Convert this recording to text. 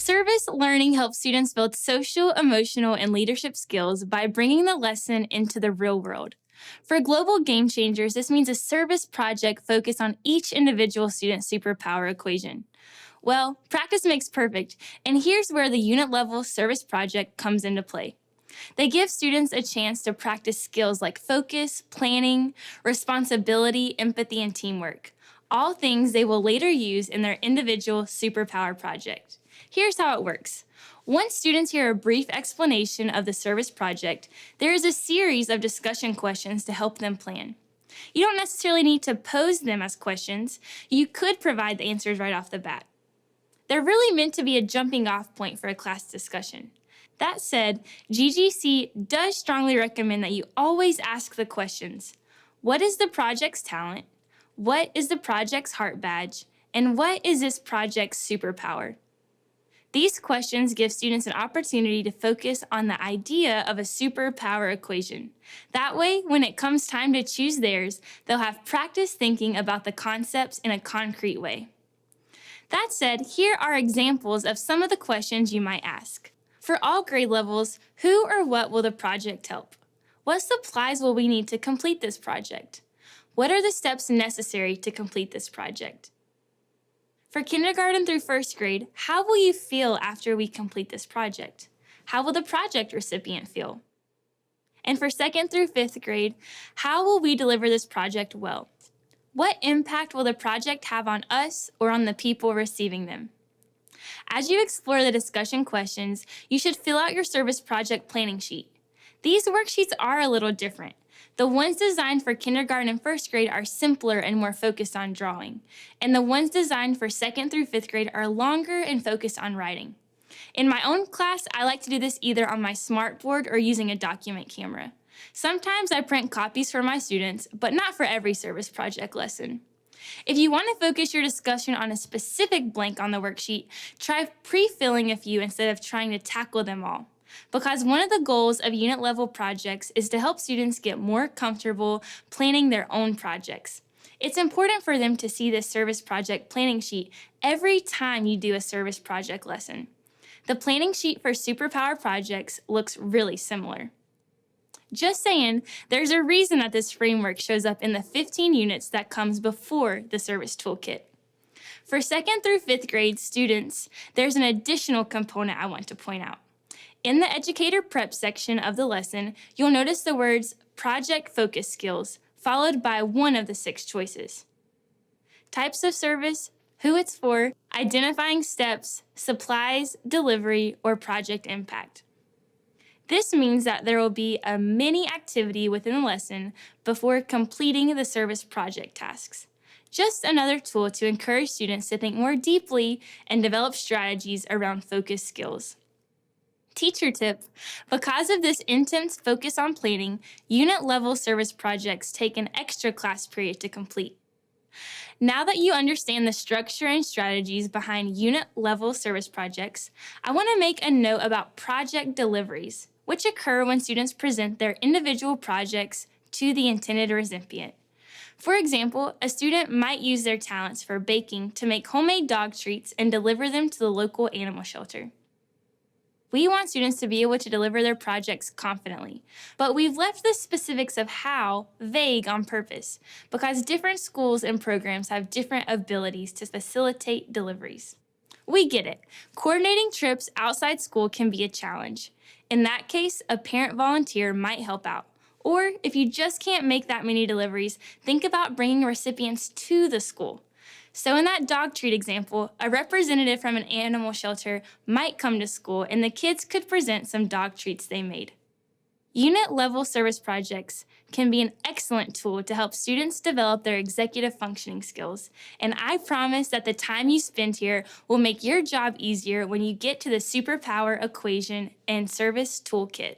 Service learning helps students build social, emotional, and leadership skills by bringing the lesson into the real world. For global game changers, this means a service project focused on each individual student's superpower equation. Well, practice makes perfect, and here's where the unit level service project comes into play. They give students a chance to practice skills like focus, planning, responsibility, empathy, and teamwork, all things they will later use in their individual superpower project. Here's how it works. Once students hear a brief explanation of the service project, there is a series of discussion questions to help them plan. You don't necessarily need to pose them as questions. You could provide the answers right off the bat. They're really meant to be a jumping off point for a class discussion. That said, GGC does strongly recommend that you always ask the questions. What is the project's talent? What is the project's heart badge? And what is this project's superpower? These questions give students an opportunity to focus on the idea of a superpower equation. That way, when it comes time to choose theirs, they'll have practice thinking about the concepts in a concrete way. That said, here are examples of some of the questions you might ask. For all grade levels, who or what will the project help? What supplies will we need to complete this project? What are the steps necessary to complete this project? For kindergarten through first grade, how will you feel after we complete this project? How will the project recipient feel? And for second through fifth grade, how will we deliver this project well? What impact will the project have on us or on the people receiving them? As you explore the discussion questions, you should fill out your service project planning sheet. These worksheets are a little different. The ones designed for kindergarten and first grade are simpler and more focused on drawing, and the ones designed for second through fifth grade are longer and focused on writing. In my own class, I like to do this either on my smartboard or using a document camera. Sometimes I print copies for my students, but not for every service project lesson. If you want to focus your discussion on a specific blank on the worksheet, try pre-filling a few instead of trying to tackle them all. Because one of the goals of unit level projects is to help students get more comfortable planning their own projects. It's important for them to see this service project planning sheet every time you do a service project lesson. The planning sheet for Superpower projects looks really similar. Just saying, there's a reason that this framework shows up in the 15 units that comes before the service toolkit. For second through fifth grade students, there's an additional component I want to point out. In the Educator Prep section of the lesson, you'll notice the words Project Focus Skills, followed by one of the 6 choices. Types of service, who it's for, identifying steps, supplies, delivery, or project impact. This means that there will be a mini activity within the lesson before completing the service project tasks. Just another tool to encourage students to think more deeply and develop strategies around focus skills. Teacher tip: because of this intense focus on planning, unit-level service projects take an extra class period to complete. Now that you understand the structure and strategies behind unit-level service projects, I want to make a note about project deliveries, which occur when students present their individual projects to the intended recipient. For example, a student might use their talents for baking to make homemade dog treats and deliver them to the local animal shelter. We want students to be able to deliver their projects confidently, but we've left the specifics of how vague on purpose because different schools and programs have different abilities to facilitate deliveries. We get it. Coordinating trips outside school can be a challenge. In that case, a parent volunteer might help out. Or if you just can't make that many deliveries, think about bringing recipients to the school. So in that dog treat example, a representative from an animal shelter might come to school and the kids could present some dog treats they made. Unit-level service projects can be an excellent tool to help students develop their executive functioning skills, and I promise that the time you spend here will make your job easier when you get to the Superpower Equation and Service Toolkit.